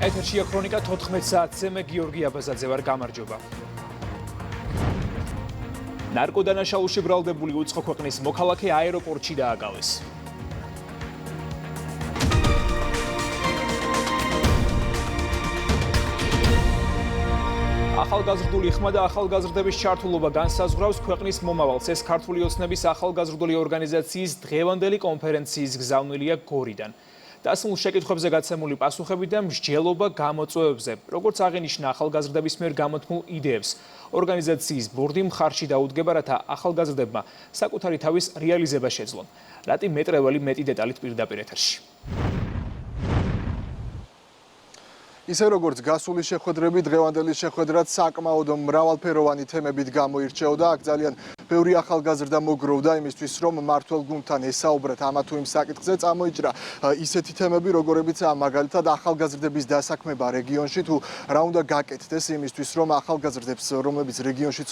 ეთერშია ქრონიკა 14 საათზე მე გიორგი აბაზაძე ვარ, გამარჯობა. ნარკოდანაშაულში ბრალდებული უცხო ქვეყნის მოქალაქე აეროპორტში დააკავეს. ახალგაზრდული ხმა და ახალგაზრდების ჩართულობა განსაზღვრავს ქვეყნის მომავალს. ეს ქართული ოცნების ახალგაზრდული ორგანიზაციის დღევანდელი კონფერენციის გზავნილია გორიდან. დასმულ შეკითხვებზე გაცემული პასუხები და მსჯელობა გამოწვევებზე, როგორც აღინიშნა ახალგაზრდების მიერ გამოთქმულ იდეებს. ორგანიზაციის ბორდი მხარში დაუდგება, რათა ახალგაზრდებმა საკუთარი თავის რეალიზება შეძლონ. რატი მეტრეველი მეტი დეტალით პირდაპირ ეთერში. ისე როგორც გასული შეხვედრები, დღევანდელი შეხვედრაც საკმაოდ მრავალფეროვანი თემებით გამოირჩეოდა. აქ ძალიან ბევრი ახალგაზრდა მოგროვდა იმისთვის, რომ მმართველ გუნდთან ესაუბრათ ამა თუ იმ საკითხზე. წამოიჭრა ისეთი თემები, როგორებიცაა მაგალითად ახალგაზრდების დასაქმება რეგიონში, თუ რა უნდა გაკეთდეს იმისთვის, რომ ახალგაზრდებს, რომლებიც რეგიონში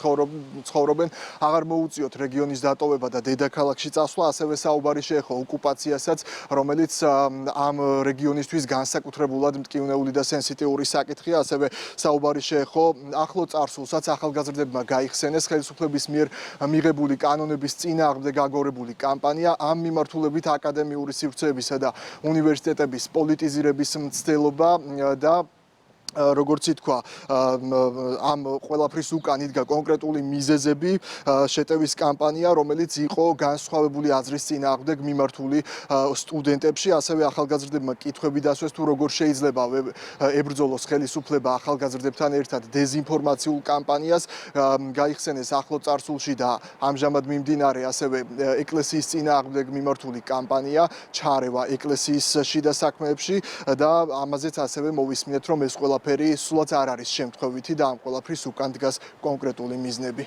ცხოვრობენ, აღარ მოუწიოთ რეგიონის დატოვება და დედაქალაქში წასვლა. ასევე საუბარი შეეხო ოკუპაციასაც, რომელიც ამ რეგიონისთვის განსაკუთრებულად მტკივნეული და სენსიტიური საკითხია. ასევე საუბარი შეეხო ახლო წარსულსაც ახალგაზრდებმა გაიხსენეს ხელისუფლების მიერ მიღებული კანონების წინააღმდეგ აგორებული კამპანია. ამ მიმართულებით აკადემიური სივრცეებისა და უნივერსიტეტების პოლიტიზირების მცდელობა და როგორც ითქვა, ამ ყველაფრის უკან იდგა კონკრეტული მიზეზები, შეტევის კამპანია, რომელიც იყო განსხვავებული აზრის წინააღმდეგ მიმართული სტუდენტებში. ასევე ახალგაზრდებმა კითხვები დასვეს, თუ როგორ შეიძლება ებრძოლოს ხელისუფლება ახალგაზრდებთან ერთად დეზინფორმაციულ კამპანიას. გაიხსენეს ახლო წარსულში და ამჟამად მიმდინარე ასევე ეკლესიის წინააღმდეგ მიმართული კამპანია, ჩარევა ეკლესიის შიდა საქმეებში და ამაზეც ასევე მოვისმინეთ, რომ ეს ყველაფერი სულაც არ არის შემთხვევითი და ამ ყველაფრის უკან დგას კონკრეტული მიზნები.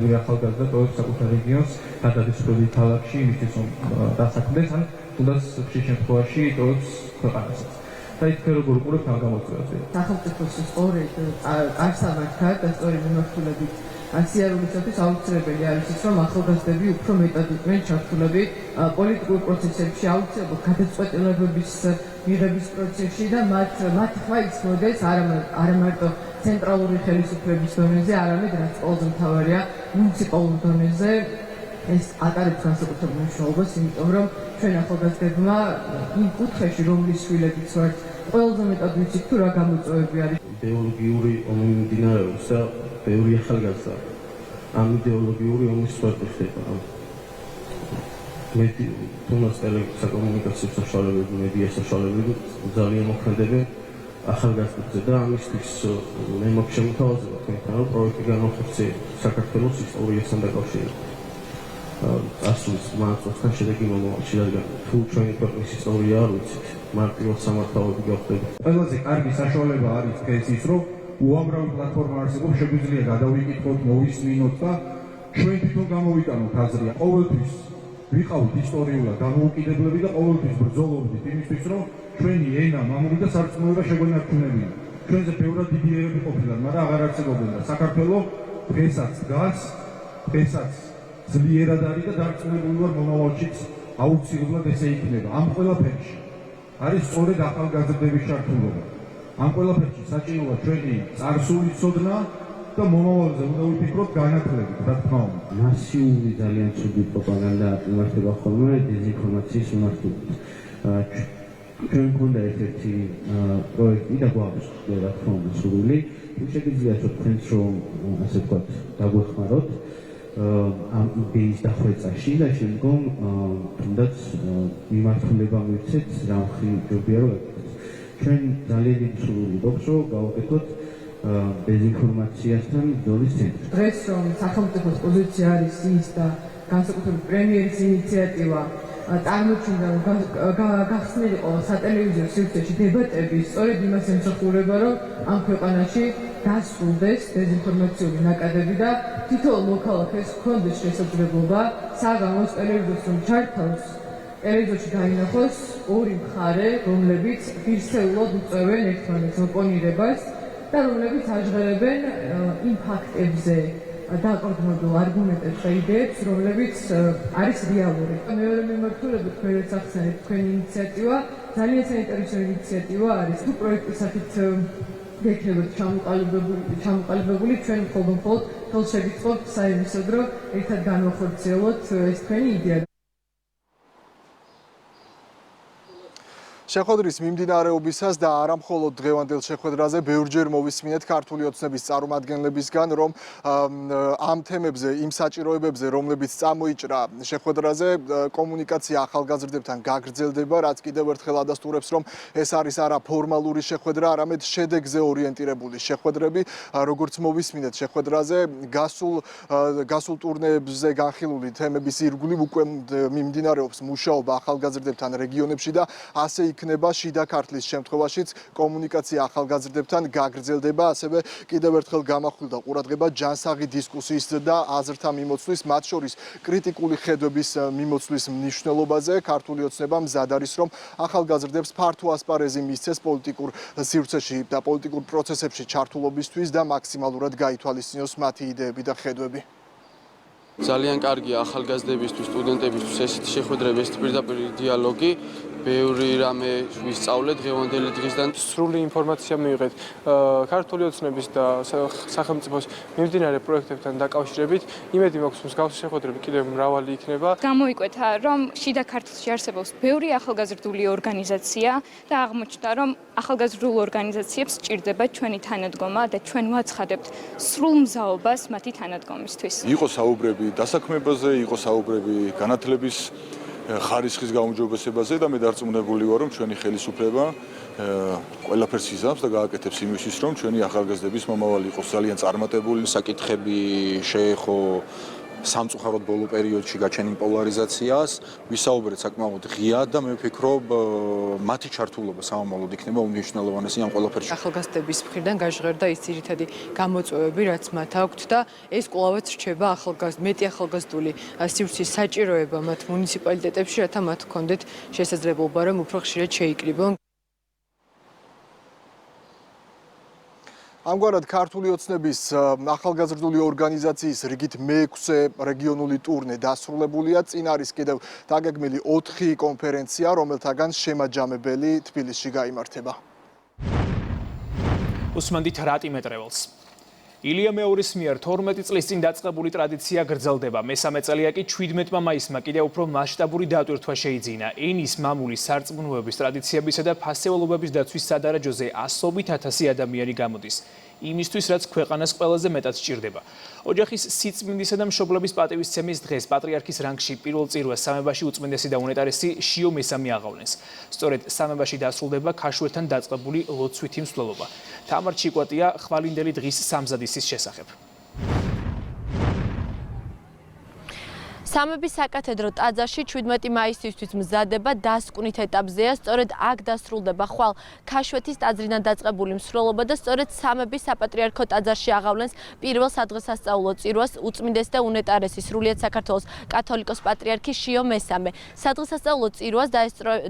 ახალგაზრდა ტოვებს საკუთარ რეგიონს, გადადის ქალაქში, იმისთვის რომ დასაქმდეს, ან თუნდაც ხშირ შემთხვევაში ტოვებს ქვეყანასაც. და იქ როგორ უყურებთ ამ გამოწვევაზე? სახელმწიფოს სწორედ არსამართად და სწორი მიმართულებით სიარულისათვის აუცილებელი არის ის, რომ ახალგაზრდები უფრო მეტად იყვნენ ჩართულები პოლიტიკურ პროცესებში, აუცილებლად გადაწყვეტილებების მიღების პროცესში და მათ ხმა იცნობდეს არა მარტო ცენტრალური ხელისუფლების დონეზე, არამედ რაც ყველაზე მთავარია მუნიციპალურ დონეზე. ეს ატარებს განსაკუთრებულ მნიშვნელობას, იმიტომ რომ ჩვენ ახალგაზრდებმა იმ კუთხეში, რომლის შვილებიც ვართ, ყველაზე მეტად ვიცით თუ რა გამოწვევები არის. იდეოლოგიური ომი მიმდინარეობს და ბევრი ახალგაზრდა ამ იდეოლოგიური ომის სვეტი ხდება. მეტი თუნდაც საკომუნიკაციო საშუალებები, მედია საშუალებები ძალიან მოქმედებენ ახალგაზრდებზე და ამისთვის მე მაქვს შემოთავაზება თქვენთან, რომ პროექტი განახორციელოს საქართველოს ისტორიასთან დაკავშირებით. წარსულის მართვასთან შედეგი მომავალში, რადგან თუ ჩვენი ქვეყნის ისტორია არ ვიცით, მარტივად სამართავები გავხდებით. ყველაზე კარგი საშუალება არის ეს ის, რომ უამრავი პლატფორმა არსებობს, შეგვიძლია გადავიკითხოთ, მოვისმინოთ და ჩვენ თვითონ გამოვიტანოთ აზრი. ყოველთვის ვიყავით ისტორიულად დამოუკიდებლები და ყოველთვის ბრძოლობდით იმისთვის, რომ ჩვენი ენა, მამული და სარწმუნოება შეგვენარჩუნებინა. ჩვენზე ბევრად დიდი ერები ყოფილან, მაგრამ აღარ არსებობენ და საქართველოს დღესაც დგას, დღესაც ძლიერად არის და დარწმუნებული ვარ მომავალშიც აუცილებლად ესე იქნება. ამ ყველაფერში არის სწორედ ახალგაზრდების ჩართულობა. ამ ყველაფერში საჭიროა ჩვენი წარსულის ცოდნა და მომავალზე უნდა ვიფიქროთ განათლებით, რა თქმა უნდა. მასიური ძალიან ცუდი პროპაგანდა იმართება ხოლმე დეზინფორმაციის მიმართულებით. ჩვენ გვქონდა ერთ-ერთი პროექტი და გვაქვს რა თქმა უნდა სურვილი, შეგიძლიათ თქვენც რომ ასე ვთქვათ დაგვეხმაროთ ამ იდეის დახვეწაში და შემდგომ თუნდაც მიმართულება მივცეთ რა მხრივ ჯობია რომ ჩვენ ძალიან დიდი სურვილი გვაქვს რომ გავაკეთოთ დეზინფორმაციასთან ბრძოლის ცენტრი. დღეს რომ სახელმწიფოს პოზიცია არის ის და განსაკუთრებით პრემიერის ინიციატივა წარმოჩინდა გახსნილიყო სატელევიზიო სივრცეში დებატები, სწორედ იმას ემსახურება, რომ ამ ქვეყანაში დასრულდეს დეზინფორმაციული ნაკადები და თითოეულ მოქალაქეს ჰქონდეს შესაძლებლობა საღამოს ტელევიზორს რომ ჩართავს, ტელევიზორში გაინახოს ორი მხარე, რომლებიც ღირსეულად უწევენ ერთმანეთს ოპონირებას და რომლებიც აჟღერებენ იმ ფაქტებზე დაყრდნობილ არგუმენტებს და იდეებს, რომლებიც არის რეალური. მეორე მიმართულებით, თქვენ ახსენეთ თქვენი ინიციატივა, ძალიან საინტერესო ინიციატივა არის თუ პროექტის სახით გექნებათ ჩამოყალიბებული ჩვენ მხოლოდ ხელს შეგიწყობთ საერთოდ რომ ერთად განვახორციელოთ ეს თქვენი იდეა. შეხვედრის მიმდინარეობისას და არა მხოლოდ დღევანდელ შეხვედრაზე ბევრჯერ მოვისმინეთ ქართული ოცნების წარმომადგენლებისგან, რომ ამ თემებზე, იმ საჭიროებებზე, რომლებიც წამოიჭრა შეხვედრაზე, კომუნიკაცია ახალგაზრდებთან გაგრძელდება, რაც კიდევ ერთხელ ადასტურებს, რომ ეს არის არა ფორმალური შეხვედრა, არამედ შედეგზე ორიენტირებული შეხვედრები, როგორც მოვისმინეთ შეხვედრაზე, გასულ ტურნეებზე განხილული თემების ირგვლივ უკვე მიმდინარეობს მუშაობა ახალგაზრდებთან რეგიონებში და ასე იქნება შიდა ქართლის შემთხვევაშიც კომუნიკაცია ახალგაზრდებთან გაგრძელდება, ასევე კიდევ ერთხელ გამახვილდა ყურადღება ჯანსაღი დისკუსიის და აზრთა მიმოცვლის, მათ შორის კრიტიკული ხედვების მიმოცვლის მნიშვნელობაზე. ქართული ოცნება მზად არის, რომ ახალგაზრდებს ფართო ასპარეზი მისცეს პოლიტიკურ სივრცეში და პოლიტიკურ პროცესებში ჩართულობისთვის და მაქსიმალურად გაითვალისწინოს მათი იდეები და ხედვები. ძალიან კარგია ახალგაზრდებისთვის, სტუდენტებისთვის ესეთი შეხვედრები, ეს პირდაპირ დიალოგი. ბევრი რამე ვისწავლე დღევანდელი დღისგან. სრული ინფორმაცია მივიღეთ ქართული ოცნების და სახელმწიფოს მიმდინარე პროექტებთან დაკავშირებით. იმედი მაქვს, მსგავსი შეხვედრები კიდევ მრავალი იქნება. გამოიკვეთა, რომ შიდა ქართლში არსებობს ბევრი ახალგაზრდული ორგანიზაცია და აღმოჩნდა, რომ ახალგაზრდულ ორგანიზაციებს სჭირდება ჩვენი თანადგომა და ჩვენ ვაცხადებთ სრულ მზაობას მათი თანადგომისთვის. იყო საუბრები დასაქმებაზე, იყო საუბრები განათლების ხარისხის გაუმჯობესებაზე და მე დარწმუნებული ვარ, რომ ჩვენი ხელისუფლება ყველაფერს იზამს და გააკეთებს იმისთვის, რომ ჩვენი ახალგაზრდების მომავალი იყოს ძალიან წარმატებული. საკითხები შეეხო სამწუხაროდ ბოლო პერიოდში გაჩენილ პოლარიზაციას, ვისაუბრეთ საკმაოდ ღიად და მე ვფიქრობ, მათი ჩართულობა სამომავლოდ იქნება უმნიშვნელოვანესი ამ ყველაფერში. ახალგაზრდების მხრიდან გაჟღერდა ის ძირითადი გამოწვევები, რაც მათ აქვთ და ეს კვლავაც რჩება მეტი ახალგაზრდული სივრცის საჭიროება მათ მუნიციპალიტეტებში, რათა მათ ჰქონდეთ შესაძლებლობა, რომ უფრო ხშირად შეიკრიბონ. ამგვარად ქართული ოცნების ახალგაზრდული ორგანიზაციის რიგით მე-6 რეგიონული ტურნე დასრულებულია. წინ არის კიდევ დაგეგმილი 4 კონფერენცია, რომელთაგან შემაჯამებელი თბილისში გაიმართება. უსმენთ რატი მეტრეველს. ილია მეორის მიერ 12 წლის წინ დაწყებული ტრადიცია გრძელდება. მესამე წელია კი 17 მაისმა კიდევ უფრო მასშტაბური დატვირთვა შეიძინა. ენის, მამულის, სარწმუნოების, ტრადიციებისა და ფასეულობების დაცვის სადარაჯოზე ასობით ათასი ადამიანი გამოდის. იმისთვის, რაც ქვეყანას ყველაზე მეტად სჭირდება. ოჯახის სიწმინდისა და მშობლების პატივისცემის დღეს პატრიარქის რანგში პირველ წირვას სამებაში უწმინდესი და უნეტარესი შიო მესამი აღავლენს. სწორედ სამებაში დასრულდება ქაშვერთან დაწყებული ლოცვითი მსვლელობა. თამარ ჩიკვატია ხვალინდელი დღის სამზადისის შესახებ. სამების საკათედრო ტაძარში 17 მაისისთვის მზადება დასკვნით ეტაპზეა, სწორედ აქ დასრულდება ხვალ ქაშვეთის ტაძრიდან დაწყებული მსვლელობა და სწორედ სამების საპატრიარქო ტაძარში აღავლენს პირველ სადღესასწაულო წირვას უწმინდესი და უნეტარესი სრულიად საქართველოს კათოლიკოს პატრიარქი შიო მესამე. სადღესასწაულო წირვას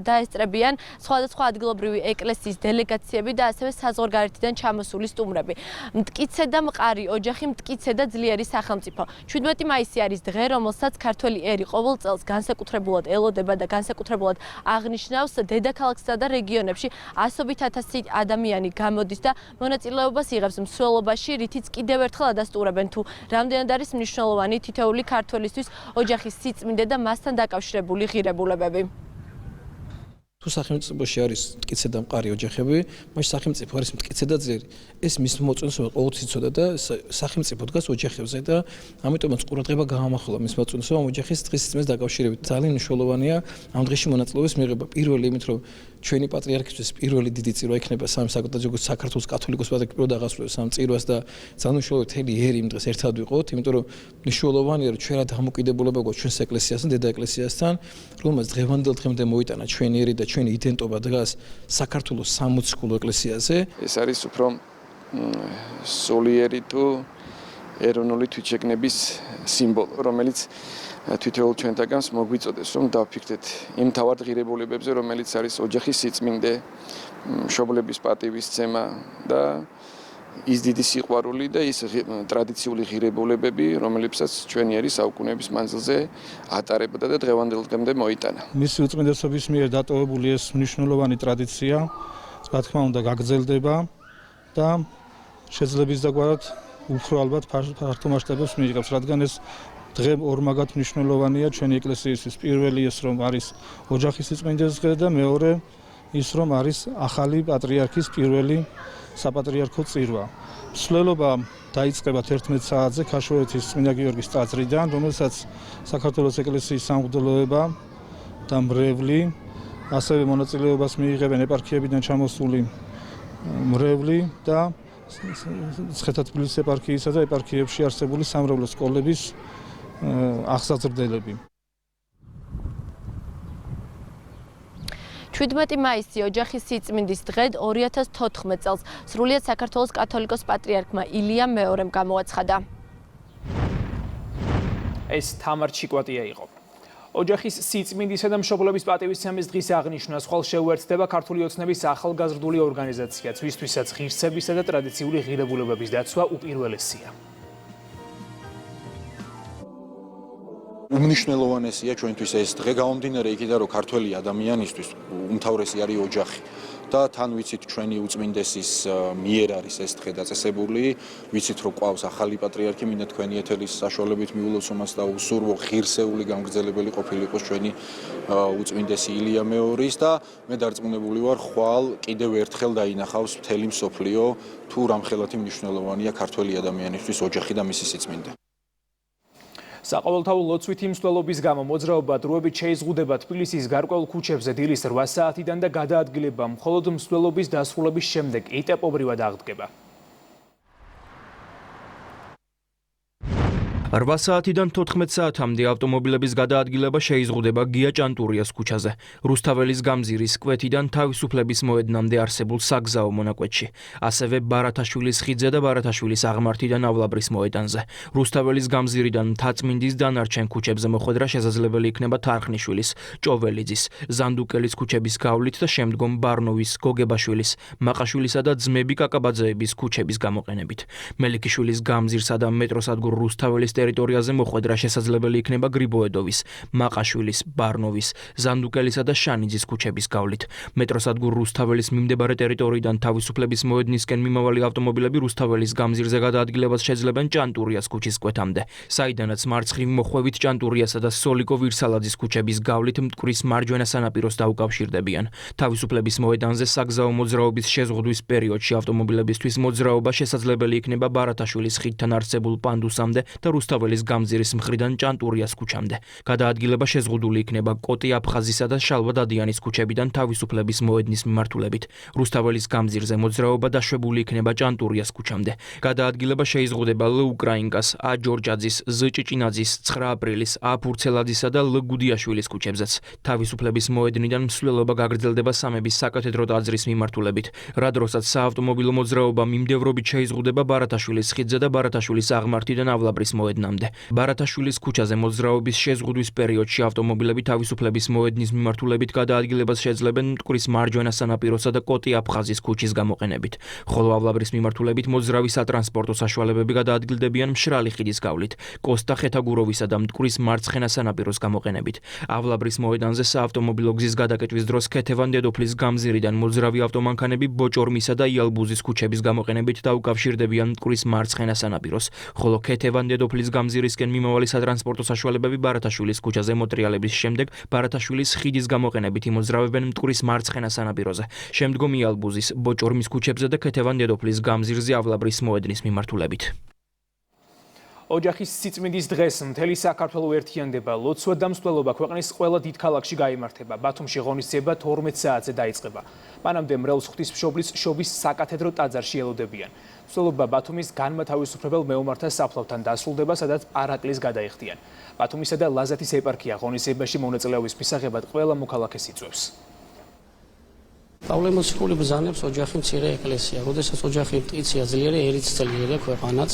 დაესწრებიან სხვადასხვა ადგილობრივი ეკლესიის დელეგაციები და ასევე საზღვარგარეთიდან ჩამოსული სტუმრები. მტკიცე და მყარი ოჯახი, მტკიცე და ძლიერი სახელმწიფო. 17 მაისი არის დღე, რომელსაც ქართველი ერი ყოველ წელს განსაკუთრებულად ელოდება და განსაკუთრებულად აღნიშნავს დედაქალაქსა და რეგიონებში ასობით ათასი ადამიანი გამოდის და მონაწილეობას იღებს მსვლელობაში, რითიც კიდევ ერთხელ ადასტურებენ თუ რამდენად არის მნიშვნელოვანი თითოეული ქართველისთვის ოჯახის სიწმინდე და მასთან დაკავშირებული ღირებულებები. თუ სახელმწიფოში არის მტკიცე და მყარი ოჯახები, მაშინ სახელმწიფო არის მტკიცე და ძლიერი. ეს მის მოწონს ყოველთვის იცოდა და სახელმწიფო დგას ოჯახებზე და ამიტომაც ყურადღება გაამახვილა მის მოწონს ამ ოჯახის დღის სიწმინდეს დაკავშირებით. ძალიან მნიშვნელოვანია ამ დღეში მონაწილეობის მიღება. პირველი იმით, რომ ჩვენი პატრიარქისთვის პირველი დიდი წირვა იქნება სამი საკათოლიკოს საქართველოს კათოლიკოს პატრიარქი პირველად აღასრულებს ამ წირვას და ძალიან მნიშვნელოვანია თელი ერი იმ დღეს ერთად ვიყოთ, იმიტომ რომ მნიშვნელოვანია რომ ჩვენ რა დამოკიდებულება გვაქვს ჩვენს ეკლესიასთან, დედა ეკლესიასთან, რომელმაც დღევანდელ დღემდე მოიტანა ჩვენი ერი და ჩვენი იდენტობა დგას საქართველოს სამოციქულო ეკლესიაზე. ეს არის უფრო სულიერი თუ ეროვნული თვითშეგნების სიმბოლო, რომელიც თითოეულ ჩვენთაგანს მოგვიწოდეს, რომ დავფიქრდეთ იმ თავად ღირებულებებზე, რომელიც არის ოჯახის სიწმინდე, მშობლების პატივისცემა და ის დიდი სიყვარული და ის ტრადიციული ღირებულებები, რომლებსაც ჩვენი ერის საუკუნეების მანძილზე ატარებდა და დღევანდელ დღემდე მოიტანა. მისი უწმინდესობის მიერ დატოვებული ეს მნიშვნელოვანი ტრადიცია, რა თქმა უნდა, გაგრძელდება და შეძლებს დაგვარად უფრო ალბათ ფართო მასშტაბებს მიიღებს, რადგან ეს დღე ორმაგად მნიშვნელოვანია ჩვენი ეკლესიისთვის. პირველი ეს რომ არის ოჯახის სიწმინდეს დღე და მეორე ის რომ არის ახალი პატრიარქის პირველი საპატრიარქო წირვა. მსვლელობა დაიწყება 11 საათზე ქაშვეთის წმინდა გიორგის ტაძრიდან, რომელსაც საქართველოს ეკლესიის სამღვდელოება და მრევლი, ასევე მონაწილეობას მიიღებენ ეპარქიებიდან ჩამოსული მრევლი და ცხედა-თბილისის ეპარქიისა და ეპარქიებში არსებული სამრევლო სკოლების აღსაზრდელები. 17 მაისი ოჯახის სიწმინდის დღე 2014 წელს სრულიად საქართველოს კათოლიკოს პატრიარქმა ილია მეორემ გამოაცხადა. ეს თამარ ჩიკვატია იყო. ოჯახის სიწმინდისა და მშობლების პატივისცემის დღის აღნიშვნას ხვალ შეუერთდება ქართული ოცნების ახალგაზრდული ორგანიზაცია, ვისთვისაც ღირსებისა და ტრადიციული ღირებულებების დაცვა უპირველესია. უმნიშვნელოვანესია ჩვენთვის ეს დღე გამომდინარე იქიდან რომ ქართველი ადამიანისთვის უმთავრესი არის ოჯახი და თან ვიცით ჩვენი უწმინდესის მიერ არის ეს დღე დაწესებული, ვიცით რომ ყავს ახალი პატრიარქი, მინდა თქვენი ეთერის საშუალებით მიულოცო მას და უსურვო ღირსეული გამგრძელებელი ყოფილიყოს ჩვენი უწმინდესი ილია მეორის და მე დარწმუნებული ვარ ხვალ კიდევ ერთხელ დაინახავს მთელი მსოფლიო თუ რამხელათი მნიშვნელოვანია ქართველი ადამიანისთვის ოჯახი და მისი სიწმინდე. საყოველთაო ლოცვითი მსვლელობის გამო მოძრაობა დროებით შეიზღუდება თბილისის გარკვეულ ქუჩებზე დილის 8 საათიდან და გადაადგილება მხოლოდ მსვლელობის დასრულების შემდეგ ეტაპობრივად აღდგება. 8 საათიდან 14 საათამდე ავტომობილების გადაადგილება შეიზღუდება გია ჭანტურიას ქუჩაზე, რუსთაველის გამზირის კვეთიდან თავისუფლების მოედნამდე არსებულ საგზაო მონაკვეთში, ასევე ბარათაშვილის ხიდზე და ბარათაშვილის აღმართიდან ავლაბრის მოედანზე. რუსთაველის გამზირიდან მთაწმინდის დანარჩენ ქუჩებზე მოხვედრა შესაძლებელი იქნება თარხნიშვილის, ჭოველიძის, ზანდუკელის ქუჩების გავლით და შემდგომ ბარნოვის, გოგებაშვილის, მაყაშვილისა და ძმები კაკაბაძეების ქუჩების გამოყენებით. მელიქიშვილის გამზირსა და მეტროსადგურ რუსთაველის ტერიტორიაზე მოხვედრა შესაძლებელი იქნება გრიბოედოვის, მაყაშვილის, ბარნოვის, ზანდუკელისა და შანიძის ქუჩების გავლით. მეტროსადგურ რუსთაველის მიმდებარე ტერიტორიიდან თავისუფლების მოედნისკენ მიმავალი ავტომობილები რუსთაველის გამზირზე გადაადგილებას შეძლებენ ჭანტურიას ქუჩის კვეთამდე, საიდანაც მარცხნივ მოხვევით ჭანტურიასა და სოლიკო ვირსალაძის ქუჩების გავლით მტკვრის მარჯვენა სანაპიროს დაუკავშირდებიან. თავისუფლების მოედანზე საგზაო მოძრაობის შეზღუდვის პერიოდში ავტომობილებისთვის მოძრაობა შესაძლებელი იქნება ბარათაშვილის ხიდთან არსებულ პანდუსამდე და რუსთაველის გამზირის მხრიდან ჭანტურიას ქუჩამდე. გადაადგილება შეზღუდული იქნება კოტი აფხაზისა და შალვა დადიანის ქუჩებიდან თავისუფლების მოედნის მიმართულებით. რუსთაველის გამზირზე მოძრაობა დაშვებული იქნება ჭანტურიას ქუჩამდე. გადაადგილება შეიზღუდება լ უკრაინკას, ა ჯორჯაძის, ზ ჭიჭინაძის, 9 აპრილის, ა ფურცელაძისა და լ გუდიაშვილის ქუჩებზეც. თავისუფლების მოედნიდან მსვლელობა გაგრძელდება სამების საკათედრო ტაძრის მიმართულებით. რა დროსაც საავტომობილო მოძრაობა მიმდევრობით შეიზღუდება ბარათაშვილის ხიდზე და ბარათაშვილის აღმართიდან ავლაბრის მოედნამდე. ბარათაშვილის ქუჩაზე მოძრაობის შეზღუდვის პერიოდში ავტომობილები თავისუფლების მოედნის მიმართულებით გადაადგილებას შეძლებენ მტკვრის მარჯვენა სანაპიროსა და კოტი აფხაზის ქუჩის გამოყენებით. ხოლო ავლაბრის მიმართულებით მოძრავი სატრანსპორტო საშუალებები გადაადგილდებიან მშრალი ხიდის გავლით, კოსტა ხეთაგუროვისა და მტკვრის მარცხენა სანაპიროს გამოყენებით. ავლაბრის მოედანზე საავტომობილო გზის გადაკეტვის დროს ქეთევან დედოფლის გამზირიდან მოძრავი ავტომანქანები ბოჭორმისა და იალბუზის ქუჩების გამოყენებით დაუკავშირდებიან მტკვრის მარცხენა სანაპიროს, ხოლო ქეთევან დედოფლის გამზირისკენ მიმავალი სატრანსპორტო საშუალებები ბარათაშვილის ქუჩაზე მოტრიალების შემდეგ ბარათაშვილის ხიდის გამოყენებით იმოძრავებენ მტკვრის მარცხენა სანაპიროზე, შემდგომ იალბუზის, ბოჭორმის ქუჩებზე და ქეთევან დედოფლის გამზირზე ავლაბრის მოედნის მიმართულებით. ოჯახის სიწმინდის დღეს მთელი საქართველო ერთიანდება, ლოცვა და მსვლელობა ქვეყნის ყველა დიდ ქალაქში გაიმართება. ბათუმში ღონისძიება 12 საათზე დაიწყება. მანამდე მრევლს ღვთისმშობლის შობის საკათედრო ტაძარში ელოდებიან. მსვლელობა ბათუმის განმათავისუფლებელ მეომართა საფლავთან დასრულდება, სადაც პარაკლის გადაიხდიან. ბათუმისა და ლაზეთის ეპარქია ღონისძიებაში მონაწილეობის მისაღებად ყველა მოქალაქეს იწვევს. პავლემოციკული ბრძანებს ოჯახი მცირე ეკლესია, როდესაც ოჯახი მტკიცეა ძლიერი, ერიც ძლიერია ქვეყანაც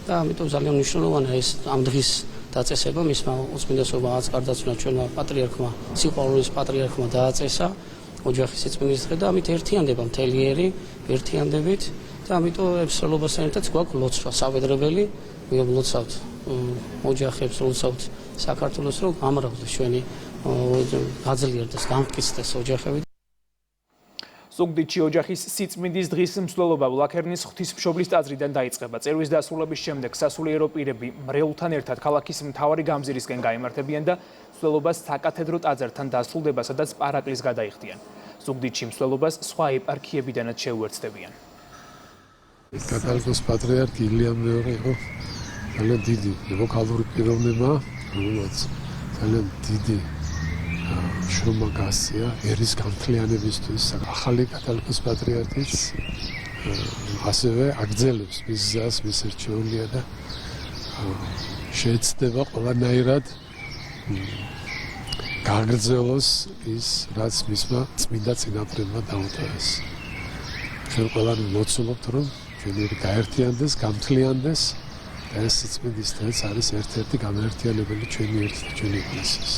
და ამიტომ ძალიან მნიშვნელოვანია ეს ამ დღის დაწესება მისმა უწმინდესობაც გარდაცვლილა ჩვენმა პატრიარქმა, სიყვარულის პატრიარქმა დააწესა ოჯახის სიწმინდის დღე და ამით ერთიანდება მთელი ერი, ერთიანდებით და და ამიტომ მსვლელობასთან ერთად გვაქვს ლოცვა სამედრებელი, ვლოცავთ ოჯახებს, ვლოცავთ საქართველოს, რომ ამრავდეს ჩვენი გაძლიერდეს, გამყისდეს ოჯახები. ზუგდიდში ოჯახის სიწმინდის დღის მსვლელობა ვლაქერნის ღვთისმშობლის ტაძრიდან დაიწყება. წერვის დასრულების შემდეგ სასულიერო პირები მრევლთან ერთად ქალაქის მთავარი გამზირისკენ გაემართებიან და მსვლელობას საკათედრო ტაძართან დასრულდება, სადაც პარაკლის გადაიხდიან. ზუგდიდში მსვლელობას სხვა ეპარქიებიდანაც შეუერთდებიან. კათალიკოს პატრიარქი ილია მეორე იყო ძალიან დიდი ვოკალური პიროვნება, რომელიც ძალიან დიდი შრომა გასწია ერის განთლიანებისთვის. ახალი კათალიკოს პატრიარქიც ასევე აგრძელებს მის გზას, მის რჩეულია და შეეცდება ყველანაირად გაგრძელოს ის, რაც მისმა წმინდა წინაპრებმა დაუტოვეს. ჩვენ ყველანი ვლოცულობთ, რომ ჩვენი გაერთიანდეს, გამთლიანდეს და ეს სიწმინდის დღეც არის ერთ-ერთი გამაერთიანებელი ჩვენი ეკლესიის.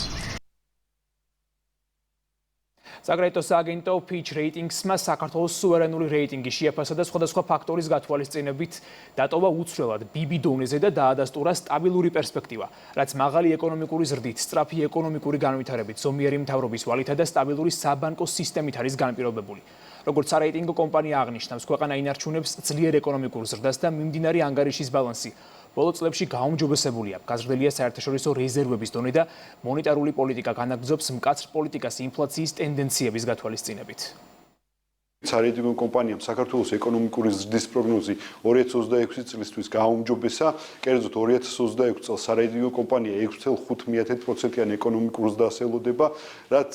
საგრაიტოს აგენტო Fitch Ratings-მა საქართველოს სუვერენული რეიტინგი შეაფასა და სხვადასხვა ფაქტორის გათვალისწინებით დატოვა უცვლელად BB დონეზე და დაადასტურა სტაბილური პერსპექტივა, რაც მაღალი ეკონომიკური ზრდით, სწრაფი ეკონომიკური განვითარებით, ზომიერი მთავრობის ვალითა და სტაბილური საბანკო სისტემით არის განპირობებული. როგორც სარეიტინგო კომპანია აღნიშნავს, ქვეყანა ინარჩუნებს ძლიერ ეკონომიკურ ზრდას და მიმდინარე ანგარიშის ბალანსი ბოლო წლებში გაუმჯობესებულია. გაზრდილია საერთაშორისო რეზერვების დონე და მონეტარული პოლიტიკა განაგრძობს მკაცრ პოლიტიკას ინფლაციის ტენდენციების გათვალისწინებით. სარეიტინგო კომპანიამ საქართველოს ეკონომიკური ზრდის პროგნოზი 2026 წლისთვის გააუმჯობესა. კერძოდ 2026 წელს სარეიტინგო კომპანია 6.5%-იან ეკონომიკურ ზრდას ელოდება, რაც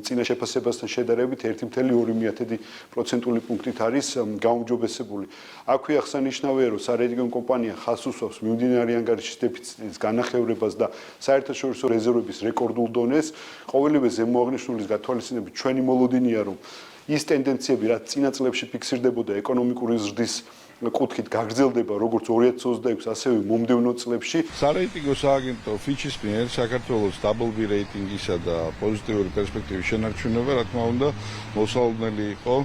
წინა შეფასებასთან შედარებით 1.2%-იანი პუნქტით არის გაუმჯობესებული. აქვე აღსანიშნავია, რომ სარეიტინგო კომპანია ხაზს უსვამს მიმდინარე ანგარიშის დეფიციტის განახევრებას და საერთაშორისო რეზერვების რეკორდულ დონეს. ყოველივე ზემოაღნიშნულის გათვალისწინებით ჩვენი მოლოდინია, რომ ის ტენდენციები, რაც წინა წლებში ფიქსირდებოდა ეკონომიკური ზრდის კუთხით გაგრძელდება როგორც 2026, ასევე მომდევნო წლებში. სარეიტინგო სააგენტო Fitch-ის მიერ საქართველოს BB რეიტინგისა და პოზიტიური პერსპექტივის შენარჩუნება, რა თქმა უნდა, მოსალოდნელი იყო.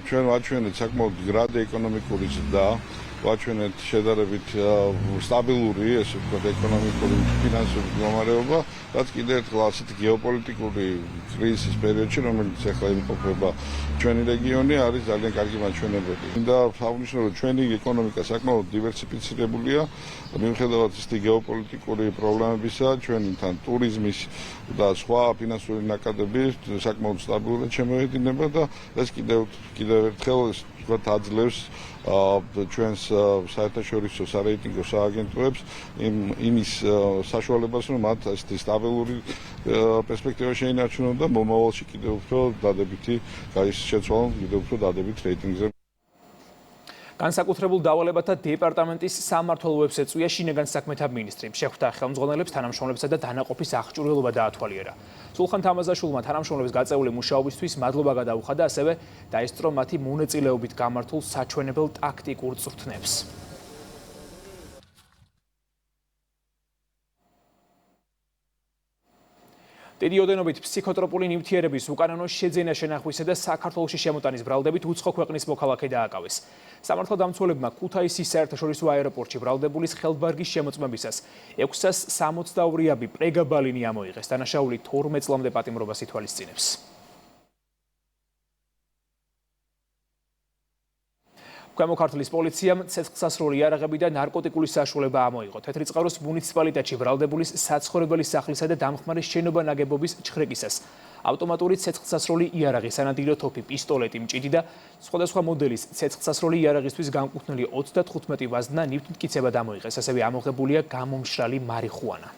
ჩვენ ვაჩვენეთ საკმაოდ გრადე ეკონომიკური ზრდა, ვაჩვენეთ შედარებით სტაბილური, ესე ვთქვათ, ეკონომიკური ფინანსური მდგომარეობა, რაც კიდევ ერთხელ ასეთი გეოპოლიტიკური კრიზისის პერიოდში, რომელიც ახლა იმყოფება ჩვენი რეგიონი, არის ძალიან კარგი მაჩვენებელი. და აღნიშნო, რომ ჩვენი ეკონომიკა საკმაოდ დივერსიფიცირებულია, მიუხედავად ისეთი გეოპოლიტიკური პრობლემებისა, ჩვენი თან ტურიზმის და სხვა ფინანსური ნაკადები საკმაოდ სტაბილურად შემოედინება და ეს კიდევ ერთხელ ვთქვათ აძლევს ჩვენს საერთაშორისო სარეიტინგო სააგენტოებს იმის საშუალებას, რომ მათ ასეთი სტაბილური პერსპექტივა შეინარჩუნონ და მომავალში კიდევ უფრო დადებითი შეცვალონ კიდევ უფრო დადებით რეიტინგზე. განსაკუთრებულ დავალებათა დეპარტამენტის სამმართველოებს ეწვია შინაგან საქმეთა მინისტრი. შეხვდა ხელმძღვანელებს, თანამშრომლებსა და დანაყოფის აღჭურვილობა დაათვალიერა. სულხან თამაზაშვილმა თანამშრომლებს გაწეული მუშაობისთვის მადლობა გადაუხადა, ასევე დაესწრო მათი მონაწილეობით გამართულ საჩვენებელ ტაქტიკურ წვრთნებს. დიდი ოდენობით ფსიქოტროპული ნივთიერების უკანონო შეძენა შენახვისა და საქართველოში შემოტანის ბრალდებით უცხო ქვეყნის მოქალაქე დააკავეს. სამართალდამცველებმა ქუთაისის საერთაშორისო აეროპორტში ბრალდებულის ხელბარგის შემოწმებისას 662-აბი პრეგაბალინი ამოიღეს. დანაშაული 12 წლამდე პატიმრობას ითვალისწინებს. ქვემო ქართლის პოლიციამ ცეცხლსასროლი იარაღები და ნარკოტიკული საშუალება ამოიღო. თეთრიწყაროს მუნიციპალიტეტში ბრალდებულის საცხოვრებელი სახლისა და დამხმარე შენობა ნაგებობის ჩხრეკისას ავტომატური ცეცხლსასროლი იარაღი, სანადირო თოფი, პისტოლეტი, მჭიდი და სხვადასხვა მოდელის ცეცხლსასროლი იარაღისთვის განკუთვნილი 35 ვაზნა ნივთმტკიცება დამოიღეს. ასევე ამოღებულია გამომშრალი მარიხუანა.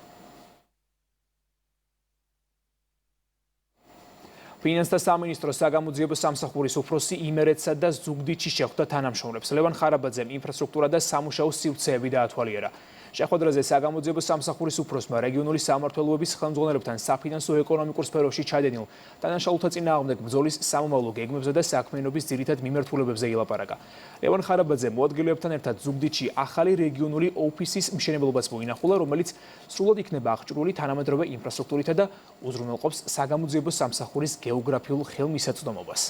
ფინანსთა სამინისტროს საგამოძიებო სამსახურის უფროსი იმერეთსა და ზუგდიდში შეხვდა თანამშრომლებს. ლევან ხარაბაძემ ინფრასტრუქტურა და სამუშაო სივრცეები დაათვალიერა. შეხვედრაზე საგამოძიებო სამსახურის უფროსმა რეგიონული სამმართველოების ხელმძღვანელებთან საფინანსო ეკონომიკურ სფეროში ჩადენილ დანაშაულთა წინააღმდეგ ბრძოლის სამომავლო გეგმებზე და საქმიანობის ძირითად მიმართულებებზე ილაპარაკა. ლევან ხარაბაძე მოადგილეებთან ერთად ზუგდიდში ახალი რეგიონული ოფისის მშენებლობას მოინახულა, რომელიც სრულად იქნება აღჭურვილი თანამედროვე ინფრასტრუქტურითა და უზრუნველყოფს საგამოძიებო სამსახურის გეოგრაფიულ ხელმისაწვდომობას.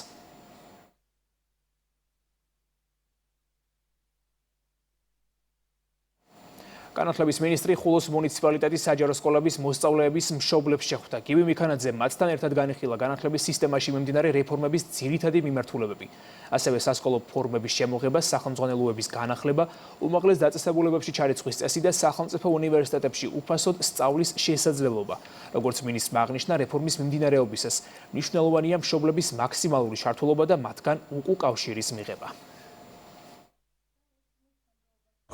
განათლების მინისტრი ხულოს მუნიციპალიტეტის საჯარო სკოლების მოსწავლეების მშობლებს შეხვდა. გივი მიქანაძე მათთან ერთად განიხილა განათლების სისტემაში მიმდინარე რეფორმების ძირითადი მიმართულებები. ასევე სასკოლო ფორმების შემოღება, სახელმძღვანელოების განახლება, უმაღლეს დაწესებულებებში ჩარიცხვის წესი და სახელმწიფო უნივერსიტეტებში უფასოდ სწავლის შესაძლებლობა. როგორც მინისტრმა აღნიშნა, რეფორმის მიმდინარეობისას მნიშვნელოვანია მშობლების მაქსიმალური ჩართულობა და მათგან უკავშირის მიღება.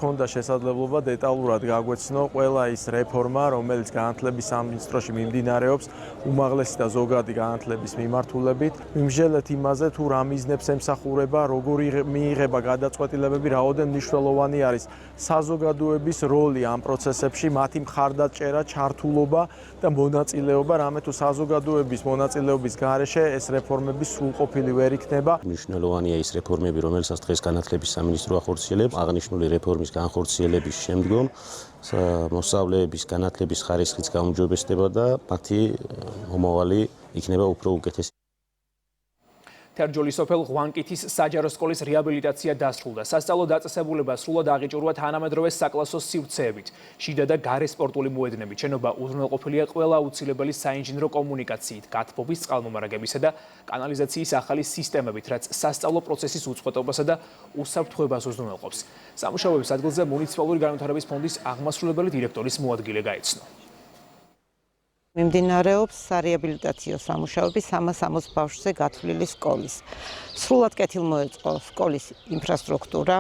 ქონდა შესაძლებლობა დეტალურად გაგვეცნო ყველა ის რეფორმა, რომელიც განათლების სამინისტროში მიმდინარეობს, უმაღლესი და ზოგადი განათლების მიმართულებით. მიმსჯელეთ იმაზე, თუ რა მიზნებს ემსახურება, როგორი მიიღება გადაწყვეტილებები, რაოდენ მნიშვნელოვანი არის საზოგადოების როლი ამ პროცესებში, მათი მხარდაჭერა, ჩართულობა და მონაწილეობა, რამე თუ საზოგადოების მონაწილეობის გარეშე ეს რეფორმები სრულყოფილი ვერ იქნება. მნიშვნელოვანია ის რეფორმები, რომელსაც დღეს განათლების სამინისტრო ახორციელებს, აღნიშნული რეფორმის განხორციელების შემდგომ მოსწავლეების განათლების ხარისხიც გაუმჯობესდება და მათი მომავალი იქნება უფრო უკეთესი. თერჯოლის სოფელ ღვანკითის საჯარო სკოლის რეაბილიტაცია დასრულდა. სასწავლო დაწესებულება სრულად აღიჭურვა თანამედროვე საკლასო სივრცეებით. შიდა და გარე სპორტული მოედნებით. შენობა უზრუნველყოფილია ყველა აუცილებელი საინჟინრო კომუნიკაციით, გათბობის, წყალმომარაგებისა და კანალიზაციის ახალი სისტემებით, რაც სასწავლო პროცესის უწყვეტობასა და უსაფრთხოებას უზრუნველყოფს. სამუშაოების ადგილზე მუნიციპალური განვითარების ფონდის აღმასრულებელი დირექტორის მოადგილე გაეცნო. მიმდინარეობს სარეაბილიტაციო სამუშაოები 360 ბავშვზე გათვლილი სკოლის. სრულად კეთილმოეწყო სკოლის ინფრასტრუქტურა,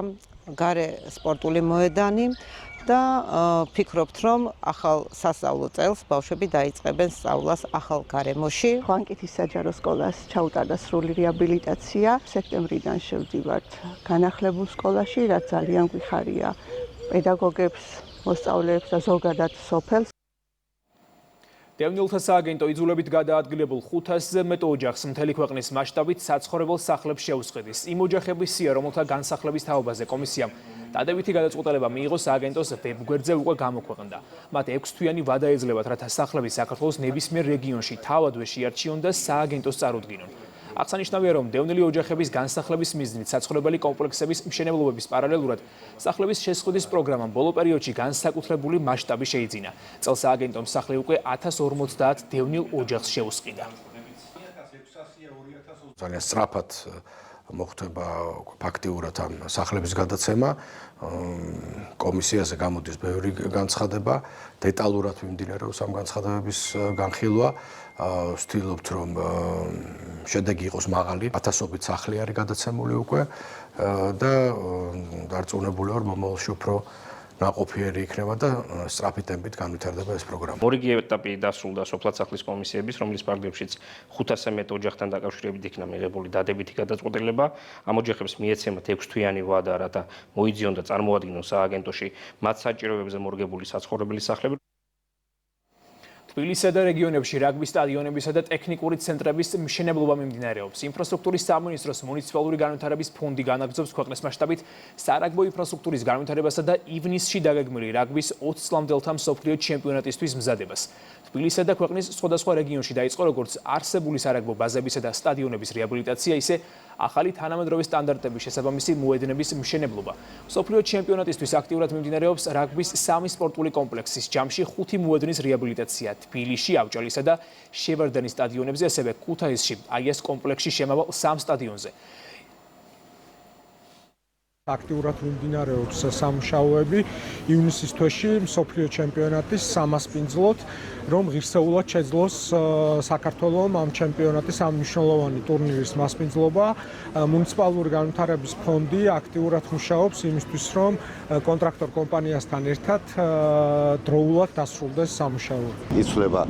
გარე სპორტული მოედანი და ფიქრობთ, რომ ახალ სასწავლო წელს ბავშვები დაიწყებენ სწავლას ახალ გარემოში. ღვანკითის საჯარო სკოლას ჩაუტარდა სრული რეაბილიტაცია. სექტემბრიდან შევდივართ განახლებულ სკოლაში, რაც ძალიან გვიხარია პედაგოგებს, მოსწავლეებს და ზოგადად სოფელს. დევნილთა სააგენტო იძულებით გადაადგილებულ 500-ზე მეტ ოჯახს მთელი ქვეყნის მასშტაბით საცხოვრებელ სახლებს შეუსყიდის. იმ ოჯახების სია, რომელთა განსახლების თაობაზე კომისიამ დადებითი გადაწყვეტილება მიიღო, სააგენტოს ვებგვერდზე უკვე გამოქვეყნდა. მათ 6 თვიანი ვადა ეძლებათ, რათა სახლები საქართველოს ნებისმიერ რეგიონში თავადვე შეარჩიონ და სააგენტოს წარუდგინონ. აღსანიშნავია, რომ დევნილი ოჯახების განსახლების მიზნით საცხოვრებელი კომპლექსების მშენებლობების პარალელურად სახლების შესყიდვის პროგრამამ ბოლო პერიოდში განსაკუთრებული მასშტაბი შეიძინა. წელს სააგენტომ სახლი უკვე 1050 დევნილ ოჯახს შეუსყიდა. ძალიან სწრაფად მოხდება ფაქტიურად ამ სახლების გადაცემა. კომისიაზე გამოდის ბევრი განცხადება, დეტალურად მიმდინარეობს ამ განცხადებების განხილვა. ვცდილობთ, რომ შედეგი იყოს მაღალი. 1000-ობით სახლი არის გადაცემული უკვე და დარწმუნებული ვარ, მომავალში უფრო ნაყოფიერი იქნება და სწრაფი ტემპით განვითარდება ეს პროგრამა. ორიგი ეტაპი დასრულდა სოფლად სახლის კომისიების, რომლის ფარგლებშიც 500-ზე მეტ ოჯახთან დაკავშირებით იქნა მიღებული დადებითი გადაწყვეტილება. ამ ოჯახებს მიეცემათ 6 თვიანი ვადა, რათა მოიძიონ და წარმოადგინონ სააგენტოში მათ საჭიროებებზე მორგებული საცხოვრებელი სახლები. თბილისსა და რეგიონებში რაგბის სტადიონებისა და ტექნიკური ცენტრების მშენებლობა მიმდინარეობს. ინფრასტრუქტურის სამინისტროს მუნიციპალური განვითარების ფონდი განაგრძობს ქვეყნის მასშტაბით სარაგბო ინფრასტრუქტურის განვითარებასა და ივნისში დაგეგმილი რაგბის 20 წლამდელთა მსოფლიო ჩემპიონატისთვის მზადებას. თბილისსა და ქვეყნის სხვადასხვა რეგიონში დაიწყო როგორც არსებული სარაგბო ბაზებისა და სტადიონების რეაბილიტაცია, ისე ახალი თანამედროვე სტანდარტების შესაბამისი მოედნების მშენებლობა. მსოფლიო ჩემპიონატისთვის აქტიურად მიმდინარეობს რაგბის 3 სპორტული კომპლექსის ჯამში 5 მოედნის რეაბილიტაცია. თბილისში, ავჭალისა და შევარდენის სტადიონებზე, ასევე ქუთაისში, აიას კომპლექსში შემავალ 3 სტადიონზე. აქტიურად მიმდინარეობს სამუშაოები ივნისის თვეში მსოფლიო ჩემპიონატის სამასპინძლოდ, რომ ღირსეულად შეძლოს საქართველოს ამ ჩემპიონატის ამ მნიშვნელოვანი ტურნირის მასპინძლობა. მუნიციპალური განვითარების ფონდი აქტიურად მუშაობს იმისთვის, რომ კონტრაქტორ კომპანიასთან ერთად დროულად დასრულდეს სამუშაოები. იცვლება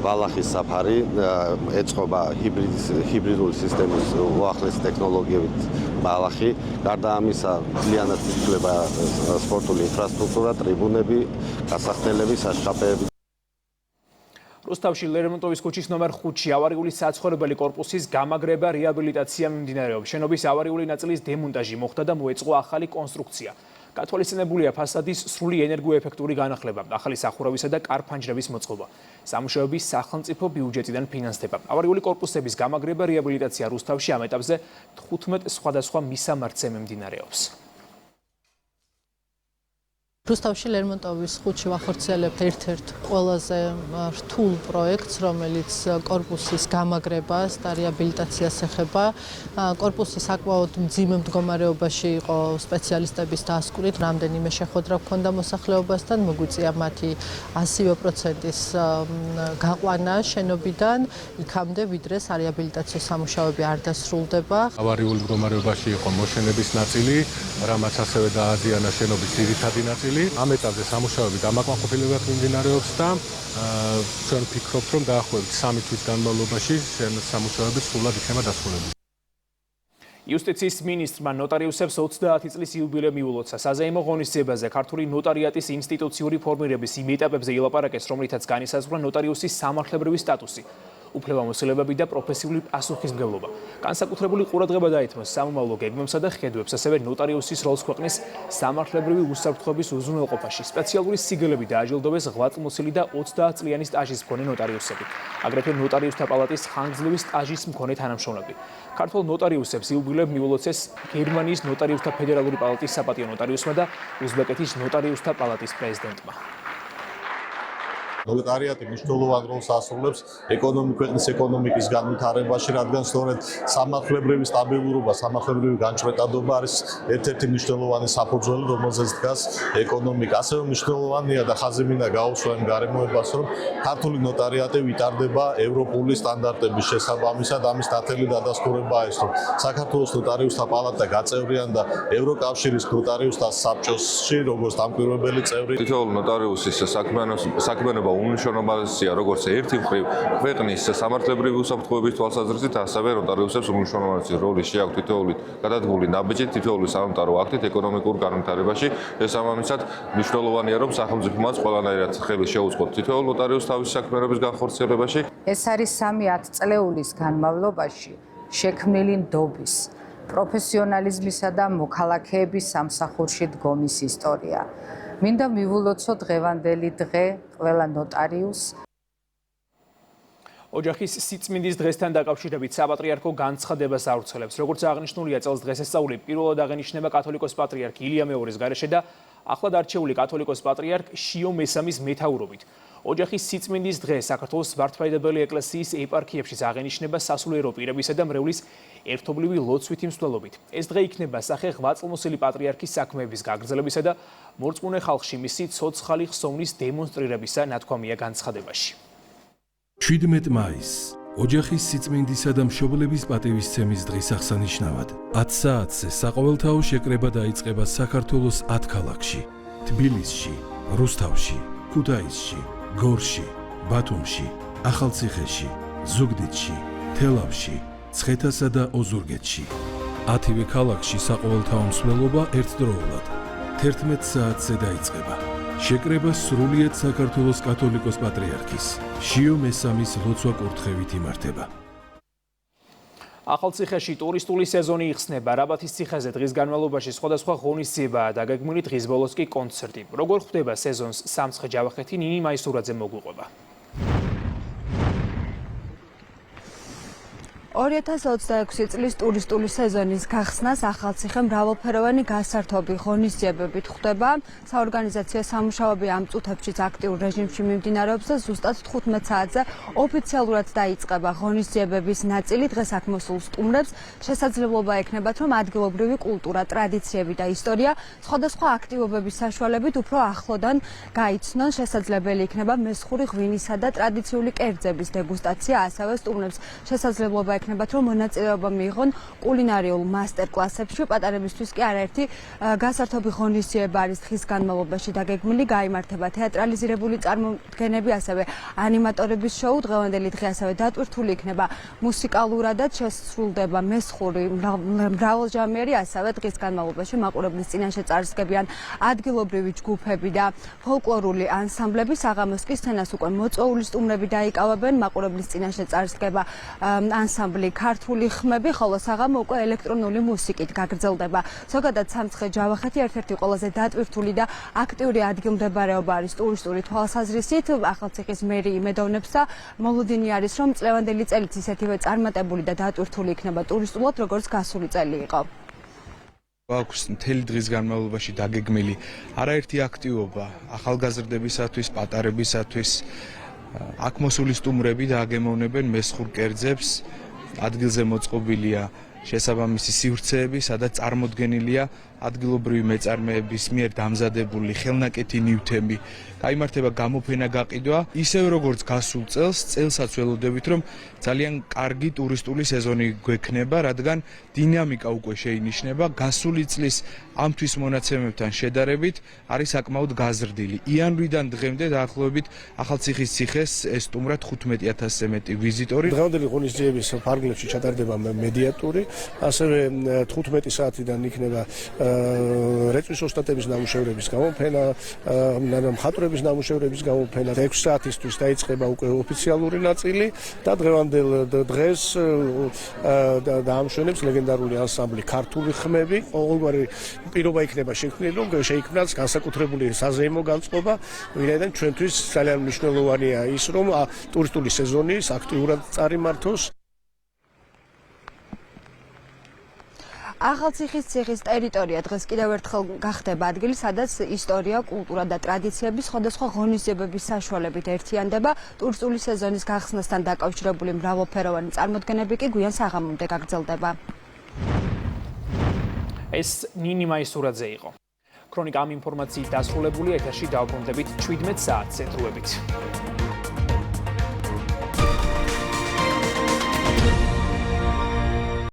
ვალახის საფარი, ეწყობა ჰიბრიდული სისტემის უახლესი ტექნოლოგიებით ვალახი. გარდა ამისა, ძალიანაც იცვლება სპორტული ინფრასტრუქტურა, ტრიბუნები, გასახდელები, საშხაპეები. რუსთავში ლერმონტოვის ქუჩის ნომერ 5-ში ავარიული საცხოვრებელი კორპუსის გამაგრება რეაბილიტაცია მიმდინარეობს. შენობის ავარიული ნაწილის დემონტაჟი მოხდა და მოეწყო ახალი კონსტრუქცია. გათვალისწინებულია ფასადის სრული ენერგოეფექტური განახლება, ახალი სახურავისა და კარ-ფანჯრების მოწყობა. სამუშაოები სახელმწიფო ბიუჯეტიდან ფინანსდება. ავარიული კორპუსების გამაგრება რეაბილიტაცია რუსთავში ამ ეტაპზე 15 სხვადასხვა მისამართზე მიმდინარეობს. რუსთავში ლერმონტოვის ხუთში ვახორციელებთ ერთ-ერთ ყველაზე რთულ პროექტს, რომელიც კორპუსის გამაგრებას და რეაბილიტაციას ეხება. კორპუსი საკმაოდ მძიმე მდგომარეობაში იყო სპეციალისტების დასკვნით, რამდენიმე შეხვედრა ჰქონდა მოსახლეობასთან, მოგვიწია მათი 100%-ის გაყვანა შენობიდან იქამდე, ვიდრე სარეაბილიტაციო სამუშაოები არ დასრულდება. ავარიული მდგომარეობაში იყო მოშენების ნაწილი, რამაც ასევე დააზიანა შენობის ძირითადი ნაწილი. ამ ეტაპზე სამუშაოები დამაკმაყოფილებად მიმდინარეობს და ჩვენ ვფიქრობთ, რომ დაახლოებით 3 თვის განმავლობაში სამუშაოები სრულად იქნება დასრულებული. იუსტიციის მინისტრმა ნოტარიუსებს 30 წლის იუბილე მიულოცა. საზეიმო ღონისძიებაზე ქართული ნოტარიატის ინსტიტუციური ფორმირების იმ ეტაპებზე ილაპარაკეს, რომლითაც განისაზღვრა ნოტარიუსის სამართლებრივი სტატუსი, უფლებამოსილებები და პროფესიული პასუხისმგებლობა. განსაკუთრებული ყურადღება დაეთმოს სამომავლო გეგმებსა და ხედვებს, ასევე ნოტარიუსის როლს ქვეყნის სამართლებრივი უსაფრთხოების უზრუნველყოფაში. სპეციალური სიგელები დააჯილდოვეს ღვაწლმოსილი და 30 წლიანი სტაჟის მქონე ნოტარიუსები, აგრეთვე ნოტარიუსთა პალატის ხანგრძლივი სტაჟის მქონე თანამშრომლები. ქართულ ნოტარიუსებს იუბილე მიულოცეს გერმანიის ნოტარიუსთა ფედერალური პალატის საპატიო ნოტარიუსმა და უზბეკეთის ნოტარიუსთა პალატის პრეზიდენტმა. ნოტარიატი მნიშვნელოვან როლს ასრულებს ქვეყნის ეკონომიკის განვითარებაში, რადგან სწორედ სამართლებრივი სტაბილურობა, სამართლებრივი განჭვრეტადობა არის ერთ-ერთი მნიშვნელოვანი საფუძველი, რომელზეც დგას ეკონომიკა. ასევე მნიშვნელოვანია და ხაზი მინდა გაუსვა იმ გარემოებას, რომ ქართული ნოტარიატი ვითარდება ევროპული სტანდარტების შესაბამისად. ამის ნათელი დადასტურებაა ის, რომ საქართველოს ნოტარიუსთა პალატა გაწევრიანდა ევროკავშირის ნოტარიუსთა საბჭოში, როგორც დამკვირვებელი წევრი. თითოეული ნოტარიუსის საქმიანობა უმნიშვნელოვანესია როგორც ერთი მხრივ ქვეყნის სამართლებრივი უსაფრთხოების თვალსაზრისით, ასევე ნოტარიუსებს უმნიშვნელოვანესი როლი შეაქვთ თითოეული გადადგმული ნაბიჯი, თითოეული სანოტარო აქტით ეკონომიკურ განვითარებაში. შესაბამისად, მნიშვნელოვანია, რომ სახელმწიფომაც ყველანაირად ხელი შეუწყოთ თითოეულ ნოტარიუსს თავისი საქმიანობის განხორციელებაში. ეს არის 3 წლეულის განმავლობაში შექმნილი ნდობის, პროფესიონალიზმისა და მოქალაქეების სამსახურში დგომის ისტორია. მინდა მივულოცო დღევანდელი დღე ყველა ნოტარიუსს. ოჯახის სიწმინდის დღესთან დაკავშირებით საპატრიარქო განცხადებას ავრცელებს. როგორც აღნიშნულია, წელს დღესასწაული პირველად აღენიშნება კათოლიკოს პატრიარქ ილია მეორის გარეშე და ახლად არჩეული კათოლიკოს პატრიარქ შიო მესამის მეთაურობით. ოჯახის სიწმინდის დღე საქართველოს მართლმადიდებელი ეკლესიის ეპარქიებშიც აღენიშნება სასულიერო პირებისა და მრევლის ერთობლივი ლოცვითი მსვლელობით. ეს დღე იქნება სახე ღვაწლმოსილი პატრიარქის საქმეების გაგრძელებისა და მორწმუნე ხალხში მისი ცოცხალი ხსოვნის დემონსტრირებისა ნათქვამია განცხადებაში. 17 მაისს ოჯახის სიწმინდისა და მშობლების პატივისცემის დღის აღსანიშნავად 10 საათზე საყოველთაო შეკრება დაიწყება საქართველოს 10 ქალაქში: თბილისში, რუსთავში, ქუთაისში, გორში, ბათუმში, ახალციხეში, ზუგდიდში, თელავში, ცხეთასა და ოზურგეთში. 10-ვე ქალაქში საყოველთაო მსვლელობა ერთდროულად 11 საათზე დაიწყება. შეკრება სრულიად საქართველოს კათოლიკოს პატრიარქის შიო მესამის ლოცვა-კურთხევით იმართება. ახალციხეში ტურისტული სეზონი იხსნება. რაბათის ციხეზე დღის განმავლობაში სხვადასხვა ღონისძიებაა დაგეგმილი, დღის ბოლოს კი კონცერტი. როგორ ხვდება სეზონს სამცხე-ჯავახეთი, ნინი მაისურაძე მოგვიყვება. 2026 წლის ტურისტული სეზონის გახსნას ახალციხე მრავალფეროვანი გასართობი ღონისძიებებით ხვდება. საორგანიზაციო სამუშაოები ამ წუთებშიც აქტიურ რეჟიმში მიმდინარეობს და ზუსტად 15 საათზე ოფიციალურად დაიწყება ღონისძიებების ნაწილი. დღეს აქ მოსულ სტუმრებს შესაძლებლობა ექნებათ, რომ ადგილობრივი კულტურა, ტრადიციები და ისტორია სხვადასხვა აქტივობების საშუალებით უფრო ახლოდან გაიცნონ. შესაძლებელი იქნება მესხური ღვინისა და ტრადიციული კერძების დეგუსტაცია, ასევე სტუმრებს შესაძლებლობა ექნებათ, რომ მონაწილეობა მიიღონ კულინარიულ მასტერკლასებში. პატარებისთვის კი არაერთი გასართობი ღონისძიება არის დღის განმავლობაში დაგეგმილი, გაიმართება თეატრალიზირებული წარმოდგენები, ასევე ანიმატორების შოუ. დღევანდელი დღე ასევე დატვირთული იქნება მუსიკალურადაც, შესრულდება მესხური მრავალჟანრი, ასევე დღის განმავლობაში მაყურებლის წინაშე წარსდგებიან ადგილობრივი ჯგუფები და ფოლკლორული ანსამბლები. საღამოს კი სცენას უკვე მოწვეული სტუმრები დაიკავებენ, მაყურებლის წინაშე წარსდგება ანსამბლი ქართული ხმები, ხოლო საღამო უკვე ელექტრონული მუსიკით გაგრძელდება. ზოგადად სამცხე-ჯავახეთი ერთ-ერთი ყველაზე დატვირთული და აქტიური ადგილმდებარეობა არის ტურისტული თვალსაზრისით. ახალციხის მერი იმედოვნებს და მოლოდინი არის, რომ წლევანდელი წელიც ისეთივე წარმატებული და დატვირთული იქნება ტურისტულად, როგორც გასული წელი იყო. აქვს მთელი დღის განმავლობაში დაგეგმილი არაერთი აქტივობა ახალგაზრდებისათვის, პატარებისათვის. აქ მოსული სტუმრები დააგემოვნებენ მესხურ კერძებს, ადგილზე მოწყობილია შესაბამისი სივრცეები, სადაც წარმოდგენილია ადგილობრივი მეწარმეების მიერ დამზადებული ხელნაკეთი ნივთები. გაიმართება გამოფენა გაყიდვა, ისევ როგორც გასულ წელს, წელსაც ველოდებით, რომ ძალიან კარგი ტურისტული სეზონი გვექნება, რადგან დინამიკა უკვე შეინიშნება. გასული წლის ამ თვის მონაცემებთან შედარებით არის საკმაოდ გაზრდილი. იანვრიდან დღემდე დაახლოებით ახალციხის ციხეს ესტუმრა 15,000-ზე მეტი ვიზიტორი. დღევანდელი ღონისძიების ფარგლებში ჩატარდება მედიატური, ასევე 15 საათიდან იქნება რეწვის ოსტატების ნამუშევრების გამოფენა, მხატვრების ნამუშევრების გამოფენა. 6 საათისთვის დაიწყება უკვე ოფიციალური ნაწილი და დღევანდელ დღეს დაამშვენებს ლეგენდარული ანსამბლი ქართული ხმები. ყოველგვარი პირობა იქნება შექმნილი, რომ შეიქმნას განსაკუთრებული საზეიმო განწყობა, ვინაიდან ჩვენთვის ძალიან მნიშვნელოვანია ის, რომ ტურისტული სეზონი აქტიურად წარიმართოს. ახალციხის ციხის ტერიტორია დღეს კიდევ ერთხელ გახდება ადგილი, სადაც ისტორია, კულტურა და ტრადიციები სხვადასხვა ღონისძიებების საშუალებით ერთიანდება. ტურისტული სეზონის გახსნასთან დაკავშირებული მრავალფეროვანი წარმოდგენები კი გვიან საღამომდე გაგრძელდება. ეს ნინი მაისურაძე იყო. ქრონიკა ამ ინფორმაციით დასრულებულია, ეთერში დავბრუნდებით 17 საათზე დროებით.